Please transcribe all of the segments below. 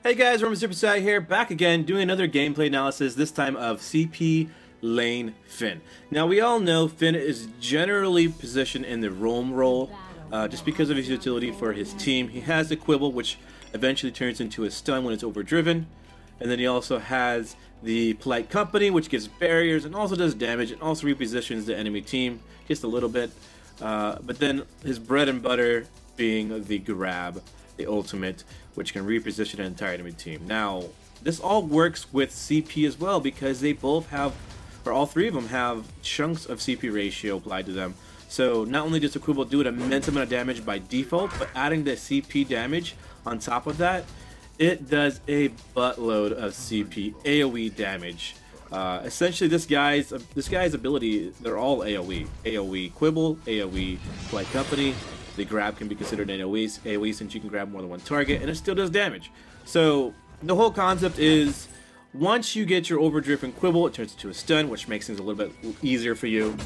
Hey guys, Rumblysuperset here, back again doing another gameplay analysis, this time of CP lane Phinn. Now we all know Phinn is generally positioned in the roam role just because of his utility for his team. He has the Quibble, which eventually turns into a stun when it's overdriven, and then he also has the Polite Company, which gives barriers and also does damage and also repositions the enemy team just a little bit. But then his bread and butter being the grab, the ultimate, which can reposition an entire enemy team. Now, this all works with CP as well because they both have, or all three of them have, chunks of CP ratio applied to them. So not only does the Quibble do an immense amount of damage by default, but adding the CP damage on top of that, it does a buttload of CP AoE damage. Essentially, this guy's ability, they're all AoE. AoE Quibble, AoE Polite Company. The grab can be considered an AoE since you can grab more than one target, and it still does damage. So the whole concept is, once you get your overdriven Quibble, it turns into a stun, which makes things a little bit easier for you.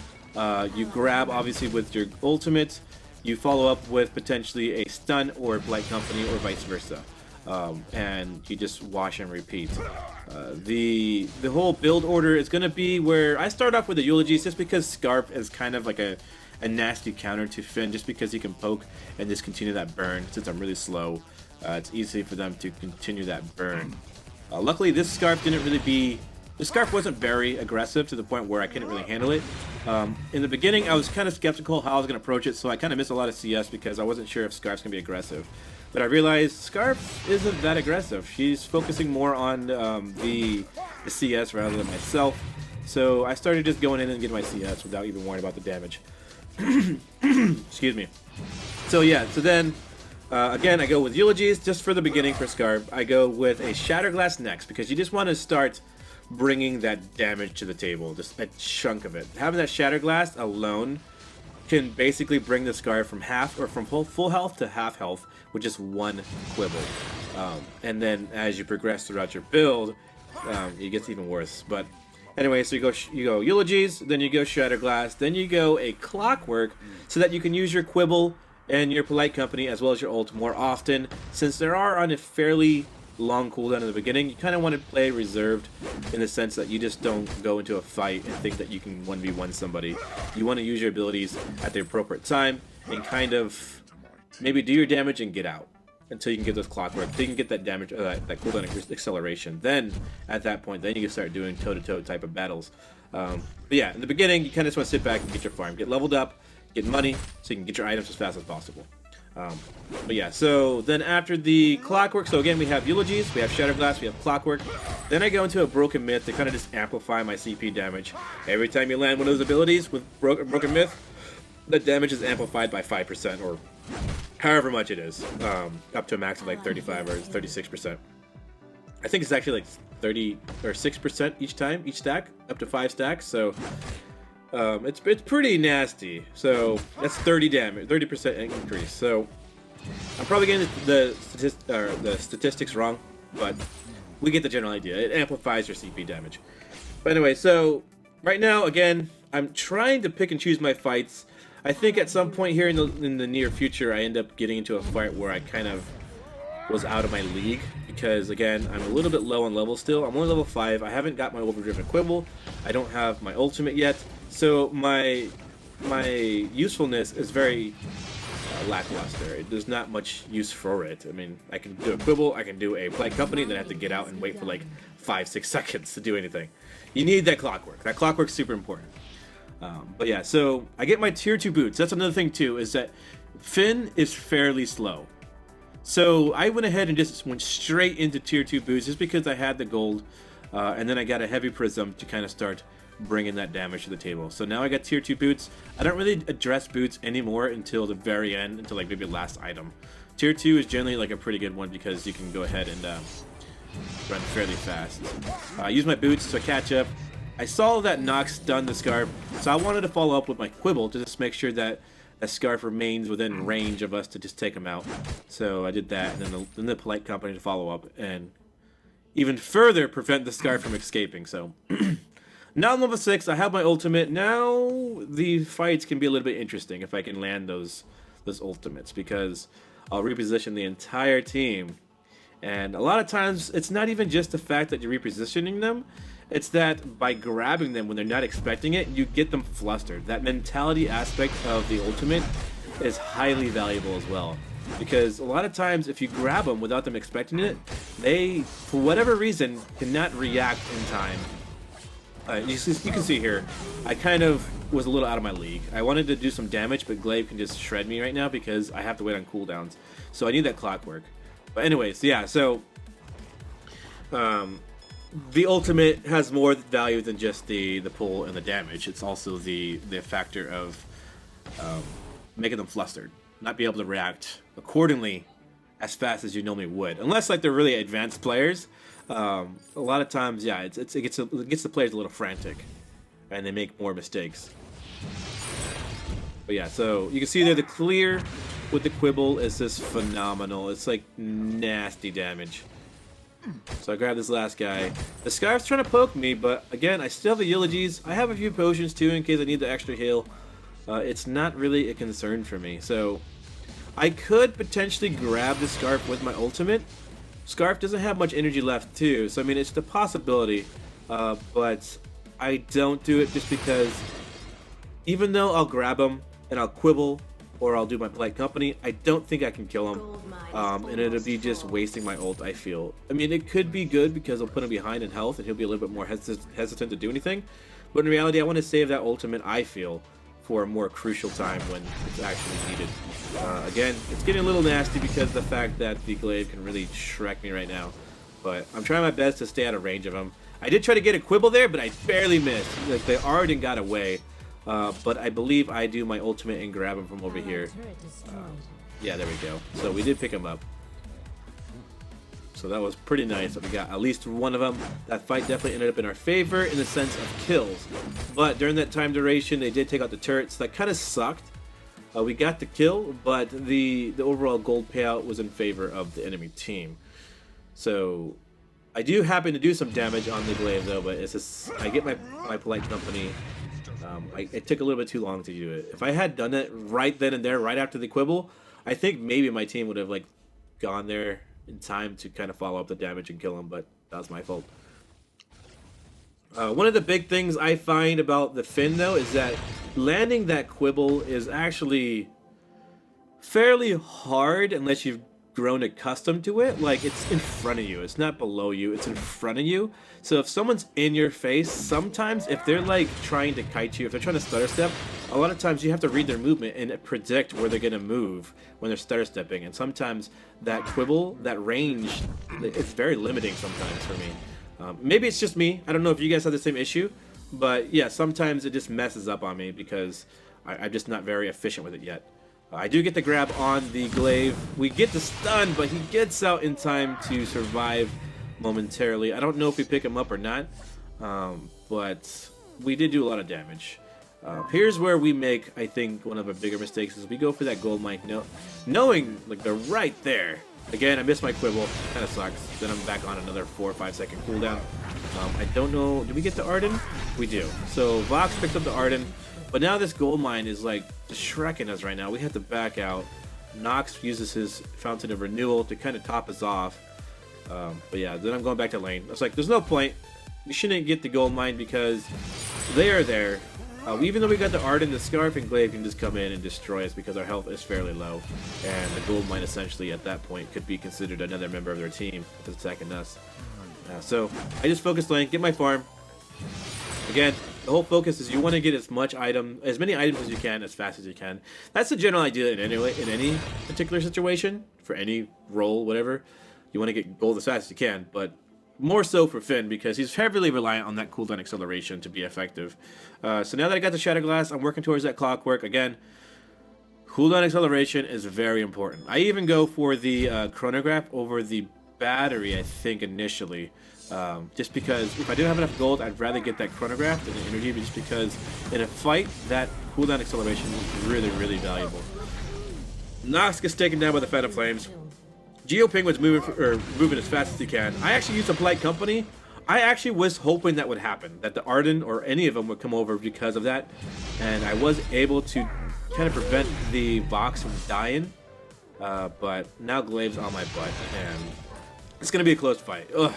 You grab, obviously, with your ultimate. You follow up with potentially a stun or Polite Company or vice versa. And you just wash and repeat. The whole build order is going to be where I start off with the eulogies just because Scarf is kind of like a nasty counter to Phinn, just because he can poke and just continue that burn. Since I'm really slow, it's easy for them to continue that burn. Luckily, this Scarf wasn't very aggressive to the point where I couldn't really handle it. In the beginning, I was kind of skeptical how I was going to approach it, so I kind of missed a lot of CS because I wasn't sure if Scarf's going to be aggressive. But I realized Scarf isn't that aggressive. She's focusing more on the CS rather than myself. So I started just going in and getting my CS without even worrying about the damage. Excuse me. So yeah, so then again, I go with eulogies just for the beginning for Scarf. I go with a Shatterglass next because you just want to start bringing that damage to the table, just a chunk of it. Having that Shatterglass alone can basically bring the Scarf from half or from full health to half health with just one Quibble. And then as you progress throughout your build, it gets even worse. But anyway, so you go eulogies, then you go Shatterglass, then you go a Clockwork, so that you can use your Quibble and your Polite Company as well as your ult more often. Since there are on a fairly long cooldown in the beginning, you kind of want to play reserved in the sense that you just don't go into a fight and think that you can 1v1 somebody. You want to use your abilities at the appropriate time and kind of maybe do your damage and get out until you can get those Clockwork, until you can get that damage, that cooldown acceleration. Then, at that point, then you can start doing toe-to-toe type of battles. But yeah, in the beginning, you kind of just want to sit back and get your farm, get leveled up, get money, so you can get your items as fast as possible. But yeah, so then after the Clockwork, so again, we have eulogies, we have Shatterglass, we have Clockwork. Then I go into a Broken Myth to kind of just amplify my CP damage. Every time you land one of those abilities with Broken Myth, the damage is amplified by 5% or however much it is, up to a max of like 35 or 36%. I think it's actually like 30 or 6% each time, each stack, up to 5 stacks. So it's pretty nasty. So that's 30 damage, 30% increase. So I'm probably getting the statistics wrong, but we get the general idea. It amplifies your CP damage. But anyway, so right now, again, I'm trying to pick and choose my fights. I think at some point here in the near future, I end up getting into a fight where I kind of was out of my league because, again, I'm a little bit low on level still. I'm only level 5. I haven't got my overdriven Quibble. I don't have my ultimate yet, so my usefulness is very lackluster. There's not much use for it. I mean, I can do a Quibble, I can do a Polite Company, then I have to get out and wait for like 5-6 seconds to do anything. You need that Clockwork. That Clockwork's super important. But yeah, so I get my tier 2 boots. That's another thing too, is that Phinn is fairly slow. So I went ahead and just went straight into tier 2 boots just because I had the gold. And then I got a heavy prism to kind of start bringing that damage to the table. So now I got tier 2 boots. I don't really address boots anymore until the very end, until like maybe the last item. Tier 2 is generally like a pretty good one because you can go ahead and run fairly fast. I use my boots to catch up. I saw that Nox stunned the Scarf, so I wanted to follow up with my Quibble to just make sure that that Scarf remains within range of us to just take him out. So I did that, and then the Polite Company to follow up and even further prevent the Scarf from escaping. So now I'm level 6, I have my ultimate. Now the fights can be a little bit interesting if I can land those ultimates, because I'll reposition the entire team And a lot of times, it's not even just the fact that you're repositioning them. It's that by grabbing them when they're not expecting it, you get them flustered. That mentality aspect of the ultimate is highly valuable as well. Because a lot of times, if you grab them without them expecting it, they, for whatever reason, cannot react in time. You can see here, I kind of was a little out of my league. I wanted to do some damage, but Glaive can just shred me right now because I have to wait on cooldowns. So I need that clockwork. But anyways, yeah, so the ultimate has more value than just the pull and the damage. It's also the factor of making them flustered, not be able to react accordingly as fast as you normally would, unless like they're really advanced players. A lot of times, yeah, it gets the players a little frantic, and they make more mistakes. But yeah, so you can see there the clear with the quibble is just phenomenal. It's like nasty damage. So I grab this last guy. The Scarf's trying to poke me, but again, I still have the eulogies. I have a few potions too in case I need the extra heal. It's not really a concern for me. So I could potentially grab the Scarf with my ultimate. Scarf doesn't have much energy left too, so I mean, it's the possibility, but I don't do it just because even though I'll grab him and I'll quibble or I'll do my polite company, I don't think I can kill him, and it'll be just wasting my ult, I feel. I mean, it could be good because I'll put him behind in health and he'll be a little bit more hesitant to do anything, but in reality, I want to save that ultimate, I feel, for a more crucial time when it's actually needed. Again, it's getting a little nasty because of the fact that the Glaive can really Shrek me right now. But I'm trying my best to stay out of range of him. I did try to get a quibble there, but I barely missed. Like, the Arden got away. But I believe I do my ultimate and grab him from over here. Yeah, there we go. So we did pick him up. So that was pretty nice that we got at least one of them. That fight definitely ended up in our favor in the sense of kills. But during that time duration, they did take out the turrets. That kind of sucked. We got the kill, but the overall gold payout was in favor of the enemy team. So I do happen to do some damage on the Glaive though, but it's just, I get my polite company. It took a little bit too long to do it. If I had done it right then and there, right after the quibble, I think maybe my team would have like gone there in time to kind of follow up the damage and kill him, but that was my fault. One of the big things I find about the Phinn though is that landing that quibble is actually fairly hard unless you've grown accustomed to it. Like, it's in front of you, it's not below you, it's in front of you. So if someone's in your face, sometimes if they're like trying to kite you, if they're trying to stutter step, a lot of times you have to read their movement and predict where they're gonna move when they're stutter stepping. And sometimes that quibble, that range, it's very limiting sometimes for me. Maybe it's just me. I don't know if you guys have the same issue, but yeah, sometimes it just messes up on me because I'm just not very efficient with it yet. I do get the grab on the Glaive. We get the stun, but he gets out in time to survive momentarily. I don't know if we pick him up or not, but we did do a lot of damage. Here's where we make, I think, one of our bigger mistakes is we go for that gold mine, knowing like they're right there. Again, I missed my quibble. Kind of sucks. Then I'm back on another 4 or 5 second cooldown. I don't know. Did we get the Arden? We do. So Vox picks up the Arden. But now this gold mine is like Shrekking us right now. We have to back out. Nox uses his Fountain of Renewal to kind of top us off. But yeah, then I'm going back to lane. It's like, there's no point. We shouldn't get the gold mine because they are there. Even though we got the Arden, the Scarf and Glaive can just come in and destroy us because our health is fairly low. And the gold mine essentially at that point could be considered another member of their team if it's attacking us. So I just focus lane, get my farm. Again, the whole focus is you want to get as many items as you can, as fast as you can. That's the general idea in any particular situation, for any role, whatever. You want to get gold as fast as you can, but more so for Phinn because he's heavily reliant on that cooldown acceleration to be effective. So now that I got the Shatter Glass, I'm working towards that clockwork. Again, cooldown acceleration is very important. I even go for the chronograph over the battery, I think, initially. Just because if I didn't have enough gold, I'd rather get that chronograph than the energy, but just because in a fight, that cooldown acceleration is really, really valuable. Nox gets taken down by the Phantom Flames. Geoping was moving as fast as he can. I actually used a polite company. I actually was hoping that would happen, that the Arden or any of them would come over because of that, and I was able to kind of prevent the Vox from dying. But now Glaive's on my butt, and It's going to be a close fight. Ugh.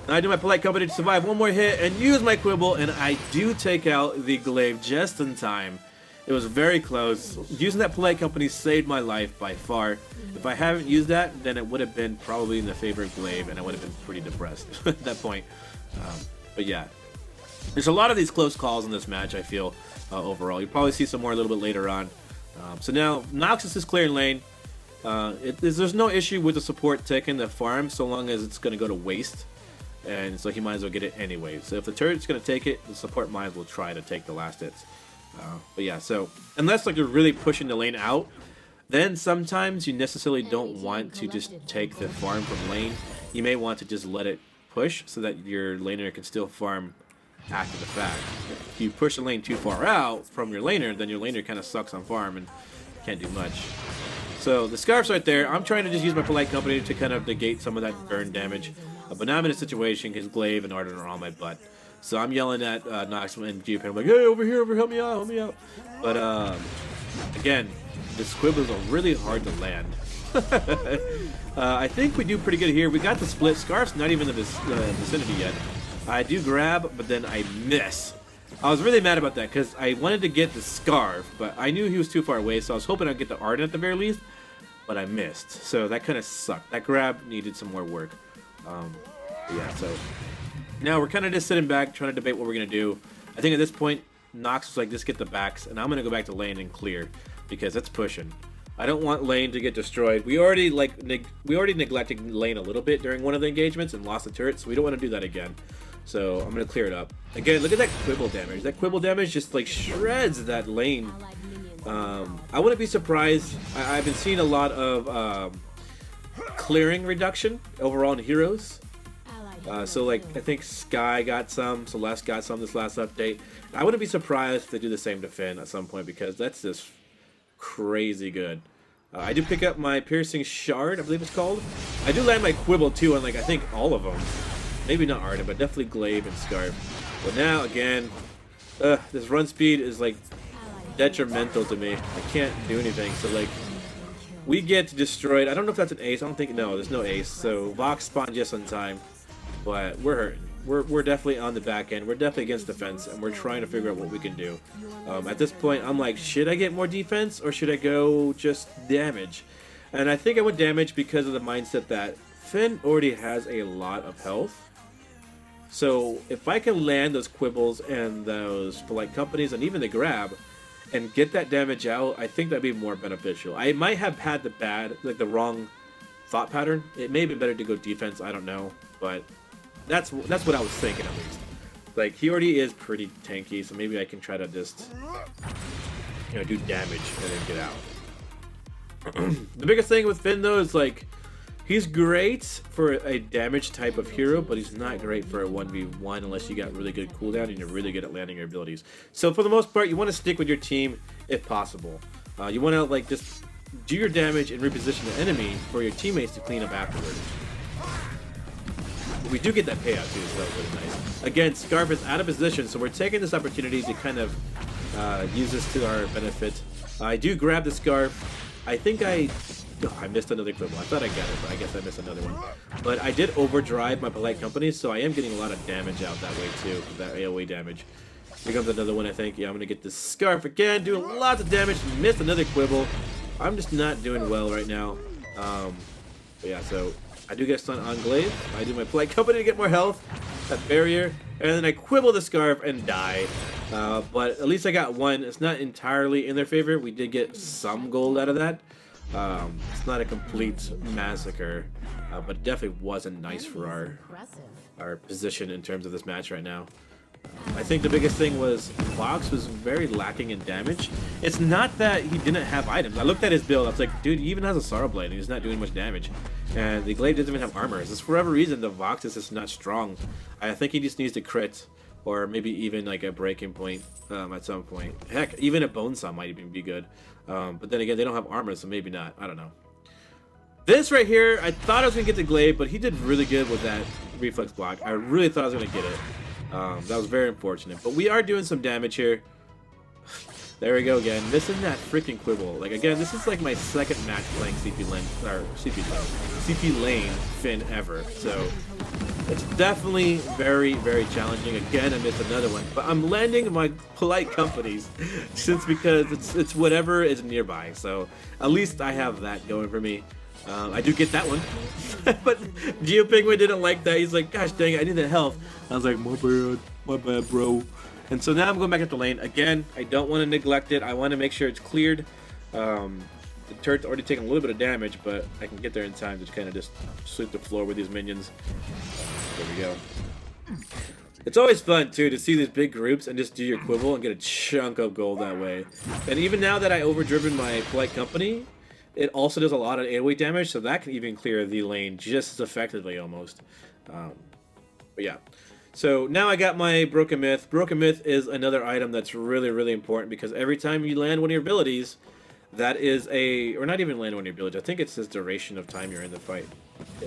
I do my polite company to survive one more hit and use my quibble, and I do take out the glaive just in time. It was very close. Using that polite company saved my life by far. If I haven't used that, then it would have been probably in the favor of glaive, and I would have been pretty depressed at that point. But yeah, there's a lot of these close calls in this match, I feel, overall. You'll probably see some more a little bit later on. So now, Noxus is clearing lane. There's no issue with the support taking the farm so long as it's going to go to waste. And so he might as well get it anyway. So if the turret's going to take it, the support might as well try to take the last hits. But yeah, so unless like you're really pushing the lane out, then sometimes you necessarily don't want to just take the farm from lane. You may want to just let it push so that your laner can still farm after the fact. If you push the lane too far out from your laner, then your laner kind of sucks on farm and can't do much. So the scarf's right there. I'm trying to just use my polite company to kind of negate some of that burn damage. But now I'm in a situation because Glaive and Arden are on my butt. So I'm yelling at Nox and Geopan. I'm like, hey, over here, help me out. But again, the squibbles are really hard to land. I think we do pretty good here. We got the split. Scarf's not even in the vicinity yet. I do grab, but then I miss. I was really mad about that because I wanted to get the Scarf, but I knew he was too far away, so I was hoping I'd get the Arden at the very least, but I missed. So that kind of sucked. That grab needed some more work. Yeah, so now we're kind of just sitting back trying to debate what we're going to do. I think at this point, Nox was like, just get the backs, and I'm going to go back to lane and clear because it's pushing. I don't want lane to get destroyed. We already neglected lane a little bit during one of the engagements and lost the turret, so we don't want to do that again. So I'm going to clear it up. Again, look at that quibble damage. That quibble damage just like shreds that lane. I wouldn't be surprised. I've been seeing a lot of clearing reduction overall in heroes. So like I think Sky got some, Celeste got some this last update. I wouldn't be surprised if they do the same to Phinn at some point because that's just crazy good. I do pick up my piercing shard, I believe it's called. I do land my quibble too on like I think all of them. Maybe not Arden, but definitely Glaive and Scarf. But now again, this run speed is like detrimental to me. I can't do anything. So like we get destroyed. I don't know if that's an ace. I don't think no, there's no ace. So Vox spawned just on time. But we're hurting. We're definitely on the back end. We're definitely against defense, and we're trying to figure out what we can do. At this point, I'm like, should I get more defense, or should I go just damage? And I think I went damage because of the mindset that Phinn already has a lot of health. So if I can land those quibbles and those polite companies, and even the grab, and get that damage out, I think that'd be more beneficial. I might have had the wrong thought pattern. It may be better to go defense. I don't know, but that's what I was thinking at least. Like he already is pretty tanky, so maybe I can try to just do damage and then get out. The biggest thing with Phinn though is like he's great for a damage type of hero, but he's not great for a 1v1 unless you got really good cooldown and you're really good at landing your abilities. So for the most part, you want to stick with your team if possible. You want to like just do your damage and reposition the enemy for your teammates to clean up afterwards. We do get that payout too, so that was really nice. Again, Scarf is out of position, so we're taking this opportunity to kind of use this to our benefit. I do grab the Scarf. I think I missed another quibble. I thought I got it, but I guess I missed another one. But I did overdrive my polite company, so I am getting a lot of damage out that way too, that AoE damage. Here comes another one, I think. Yeah, I'm going to get this Scarf again, doing lots of damage. Missed another quibble. I'm just not doing well right now. But yeah, so I do get stun on Glaive. I do my polite company to get more health, that barrier, and then I quibble the Scarf and die. But at least I got one. It's not entirely in their favor. We did get some gold out of that. It's not a complete massacre, but it definitely wasn't nice for our position in terms of this match right now. I think the biggest thing was Vox was very lacking in damage. It's not that he didn't have items. I looked at his build. I was like, dude, he even has a Sorrow Blade and he's not doing much damage. And the Glaive doesn't even have armor. It's just for whatever reason the Vox is just not strong. I think he just needs to crit or maybe even like a breaking point at some point. Heck, even a Bone Saw might even be good. But then again, they don't have armor, so maybe not. I don't know. This right here, I thought I was going to get the Glaive, but he did really good with that reflex block. I really thought I was going to get it. That was very unfortunate. But we are doing some damage here. There we go again. Missing that freaking quibble. Like again, this is like my second match playing CP lane Phinn ever. So it's definitely very, very challenging. Again, I missed another one, but I'm landing my polite companies because it's whatever is nearby. So at least I have that going for me. I do get that one, but GeoPenguin didn't like that. He's like, gosh dang it, I need that health. I was like, my bad, bro. And so now I'm going back up the lane. Again, I don't want to neglect it. I want to make sure it's cleared. The turret's already taken a little bit of damage, but I can get there in time to kind of just sweep the floor with these minions. There we go. It's always fun, too, to see these big groups and just do your quibble and get a chunk of gold that way. And even now that I overdriven my polite company, it also does a lot of AoE damage, so that can even clear the lane just as effectively almost. But yeah. So now I got my Broken Myth. Broken Myth is another item that's really, really important because every time you land one of your abilities, that is a... Or not even land one of your abilities. I think it says duration of time you're in the fight.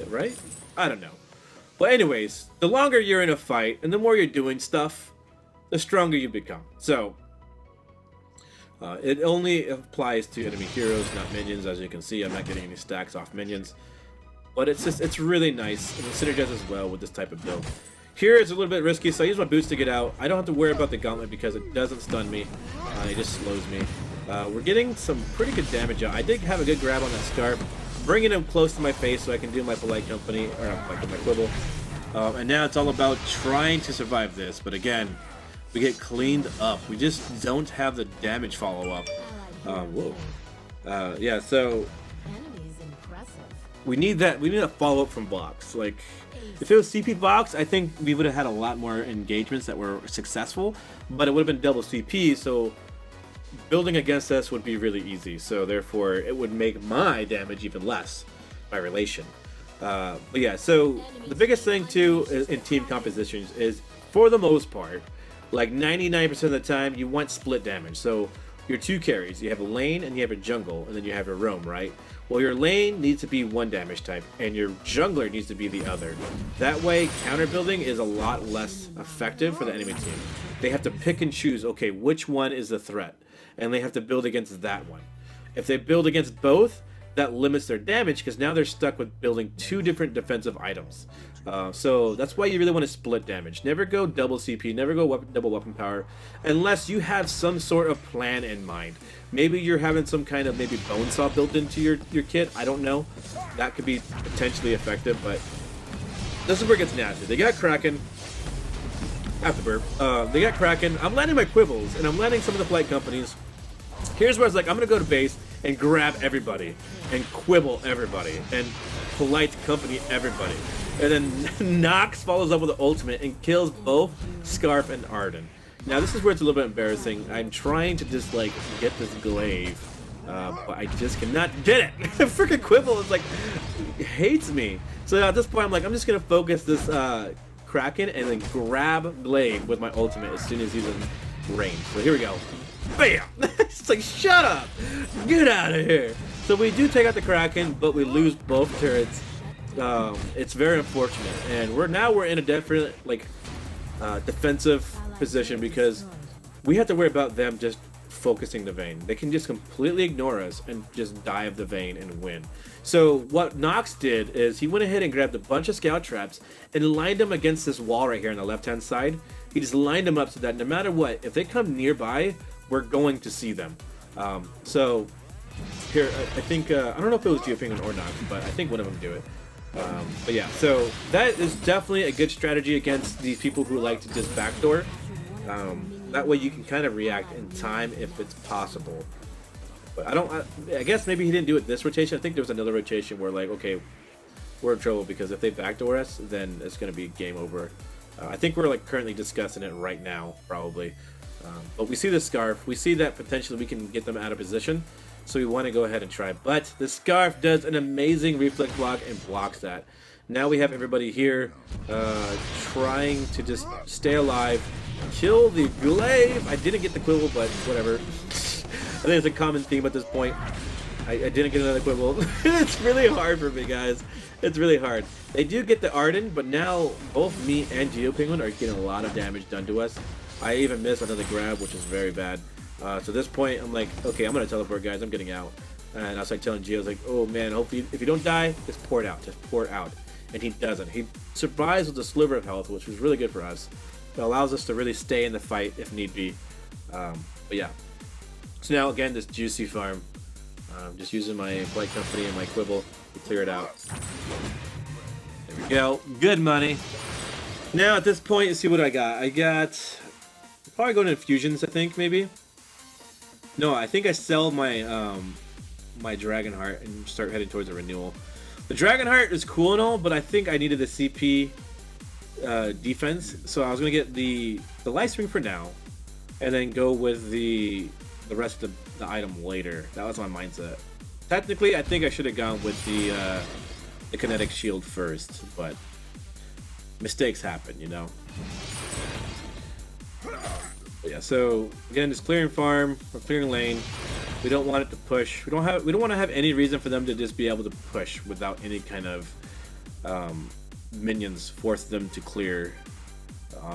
Right? I don't know. But anyways, the longer you're in a fight and the more you're doing stuff, the stronger you become. So... it only applies to enemy heroes, not minions. As you can see, I'm not getting any stacks off minions. But it's really nice, and it synergizes well with this type of build. Here it's a little bit risky, so I use my boots to get out. I don't have to worry about the gauntlet because it doesn't stun me. It just slows me. We're getting some pretty good damage out. I did have a good grab on that scarf, bringing him close to my face so I can do my polite company, or not like my quibble. And now it's all about trying to survive this, but again, we get cleaned up. We just don't have the damage follow-up. Whoa. Yeah, so we need that. We need a follow-up from blocks. Like, if it was CP blocks, I think we would have had a lot more engagements that were successful, but it would have been double CP, so building against us would be really easy. So therefore, it would make my damage even less by relation. But yeah, so the biggest thing too in team compositions is, for the most part, like 99% of the time, you want split damage. So your two carries, you have a lane and you have a jungle, and then you have a roam, right? Well, your lane needs to be one damage type, and your jungler needs to be the other. That way, counter building is a lot less effective for the enemy team. They have to pick and choose, okay, which one is the threat, and they have to build against that one. If they build against both, that limits their damage, because now they're stuck with building two different defensive items. So that's why you really want to split damage. Never go double CP, never go double weapon power, unless you have some sort of plan in mind. Maybe you're having some kind of bone saw built into your kit. I don't know. That could be potentially effective, but this is where it gets nasty. They got Kraken. After burp. They got Kraken. I'm landing my quibbles, and I'm landing some of the flight companies. Here's where it's like, I'm going to go to base and grab everybody, and quibble everybody, and polite company everybody. And then Nox follows up with the ultimate and kills both Scarf and Arden. Now this is where it's a little bit embarrassing. I'm trying to just like get this glaive, but I just cannot get it. Freaking quibble is like, hates me. So at this point I'm like, I'm just gonna focus this Kraken and then grab glaive with my ultimate as soon as he's in range. So here we go. Bam! It's like, shut up! Get out of here! So we do take out the Kraken, but we lose both turrets. It's very unfortunate, and we're in a definite defensive position because we have to worry about them just focusing the Vayne. They can just completely ignore us and just dive the Vayne and win. So what Nox did is he went ahead and grabbed a bunch of scout traps and lined them against this wall right here on the left-hand side. He just lined them up so that no matter what, if they come nearby, we're going to see them. So here, I think, I don't know if it was GeoPenguin or not, but I think one of them do it. But yeah, so that is definitely a good strategy against these people who like to just backdoor. That way you can kind of react in time if it's possible. But I guess maybe he didn't do it this rotation. I think there was another rotation where like, okay, we're in trouble because if they backdoor us, then it's going to be game over. I think we're like currently discussing it right now, probably. But we see the Scarf. We see that potentially we can get them out of position. So we want to go ahead and try. But the Scarf does an amazing reflex block and blocks that. Now we have everybody here trying to just stay alive. Kill the glaive. I didn't get the quibble, but whatever. I think it's a common theme at this point. I didn't get another quibble. It's really hard for me, guys. It's really hard. They do get the Arden, but now both me and GeoPenguin are getting a lot of damage done to us. I even missed another grab, which is very bad. So at this point, I'm like, okay, I'm gonna teleport, guys. I'm getting out. And I was like telling Gio, I was like, oh man, hopefully if you don't die, just pour it out. Just pour it out. And he doesn't. He survives with a sliver of health, which was really good for us. It allows us to really stay in the fight if need be. But yeah. So now again, this juicy farm. Just using my flight company and my quibble to clear it out. There we go. Good money. Now at this point, let's see what I got. I got probably going to infusions, I think, maybe. No, I think I sell my my Dragon Heart and start heading towards a renewal. The Dragon Heart is cool and all, but I think I needed the CP defense, so I was gonna get the Light Spring for now, and then go with the rest of the item later. That was my mindset. Technically, I think I should have gone with the Kinetic Shield first, but mistakes happen, you know. But yeah, so again, just clearing farm, we're clearing lane. We don't want it to push. We don't want to have any reason for them to just be able to push without any kind of minions force them to clear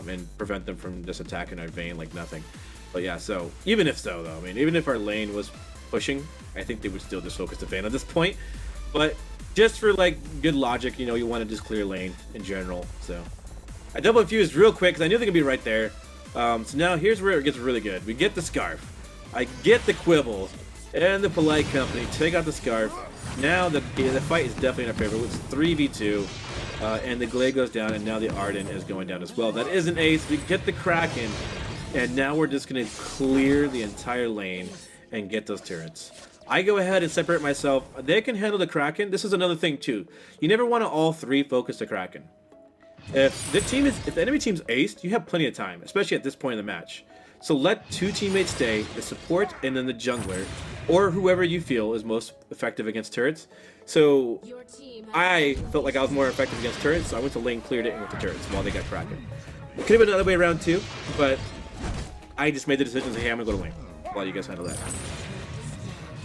and prevent them from just attacking our Vayne like nothing. But yeah, so even if so though, I mean, even if our lane was pushing, I think they would still just focus the Vayne at this point. But just for like good logic, you know, you want to just clear lane in general. So I double infused real quick because I knew they could be right there. So now here's where it gets really good. We get the Scarf. I get the Quibble and the Polite Company. Take out the Scarf. Now the fight is definitely in our favor. It's 3v2. And the Glade goes down, and now the Arden is going down as well. That is an ace. We get the Kraken. And now we're just going to clear the entire lane and get those turrets. I go ahead and separate myself. They can handle the Kraken. This is another thing too. You never want to all three focus the Kraken. If the enemy team's aced, you have plenty of time, especially at this point in the match. So let two teammates stay, the support and then the jungler, or whoever you feel is most effective against turrets. So I felt like I was more effective against turrets, so I went to lane, cleared it with the turrets while they got Kraken. It could have been another way around too, but I just made the decision to say, hey, I'm gonna go to lane while you guys handle that.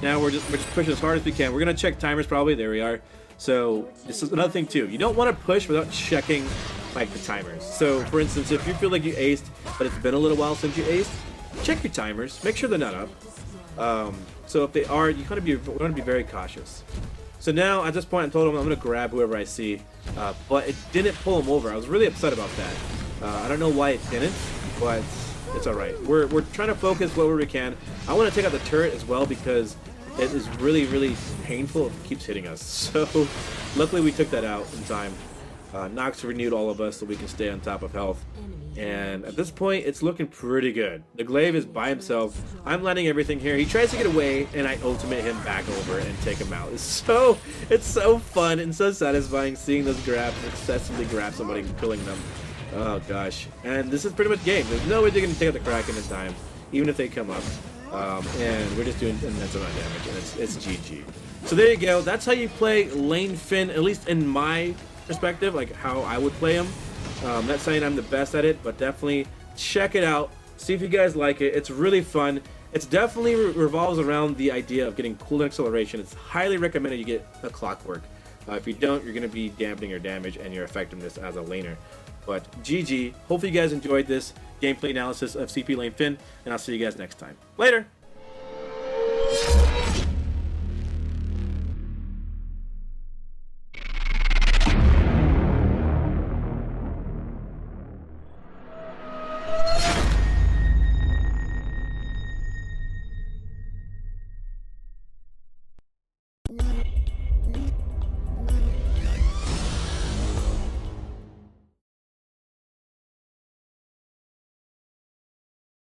Now we're just pushing as hard as we can. We're gonna check timers probably. There we are. So this is another thing too. You don't want to push without checking like the timers. So for instance, if you feel like you aced, but it's been a little while since you aced, check your timers. Make sure they're not up. So if they are, you want to be very cautious. So now at this point, I told him I'm gonna grab whoever I see, but it didn't pull him over. I was really upset about that. I don't know why it didn't, but it's all right. We're trying to focus wherever we can. I want to take out the turret as well because it is really, really painful if it keeps hitting us. So luckily we took that out in time. Nox renewed all of us so we can stay on top of health. And at this point, it's looking pretty good. The Glaive is by himself. I'm landing everything here. He tries to get away, and I ultimate him back over and take him out. It's so fun and so satisfying seeing those grabs, successfully grab somebody and killing them. Oh gosh. And this is pretty much game. There's no way they're going to take out the Kraken in time, even if they come up. And we're just doing immense amount of damage, and it's GG. So there you go. That's how you play lane Phinn, at least in my perspective, like how I would play him. Not saying I'm the best at it, but definitely check it out. See if you guys like it. It's really fun. It's definitely revolves around the idea of getting cooldown acceleration. It's highly recommended you get a Clockwork. If you don't, you're going to be dampening your damage and your effectiveness as a laner. But GG. Hopefully you guys enjoyed this gameplay analysis of CP Lane Phinn, and I'll see you guys next time. Later!